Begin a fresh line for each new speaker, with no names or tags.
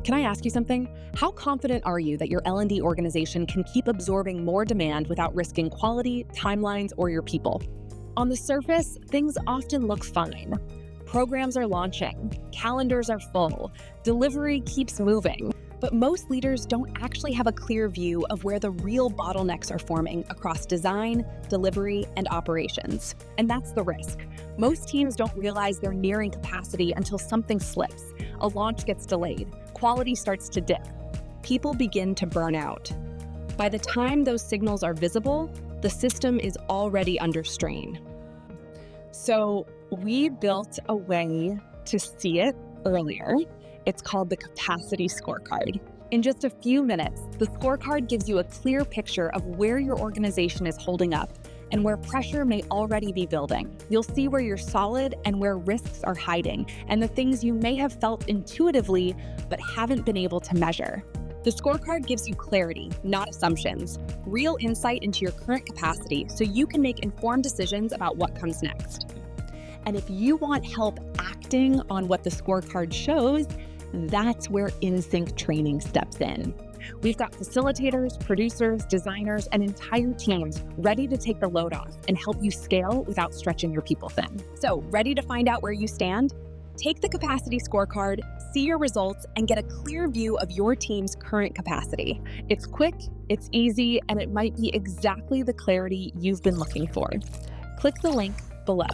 Can I ask you something? How confident are you that your L&D organization can keep absorbing more demand without risking quality, timelines, or your people? On the surface, things often look fine. Programs are launching, calendars are full, delivery keeps moving. But most leaders don't actually have a clear view of where the real bottlenecks are forming across design, delivery, and operations. And that's the risk. Most teams don't realize they're nearing capacity until something slips, a launch gets delayed, quality starts to dip, people begin to burn out. By the time those signals are visible, the system is already under strain. So we built a way to see it earlier. It's called the Capacity Scorecard. In just a few minutes, the scorecard gives you a clear picture of where your organization is holding up and where pressure may already be building. You'll see where you're solid and where risks are hiding, and the things you may have felt intuitively but haven't been able to measure. The scorecard gives you clarity, not assumptions, real insight into your current capacity so you can make informed decisions about what comes next. And if you want help acting on what the scorecard shows, that's where InSync training steps in. We've got facilitators, producers, designers, and entire teams ready to take the load off and help you scale without stretching your people thin. So, ready to find out where you stand? Take the Capacity Scorecard, see your results, and get a clear view of your team's current capacity. It's quick, it's easy, and it might be exactly the clarity you've been looking for. Click the link below.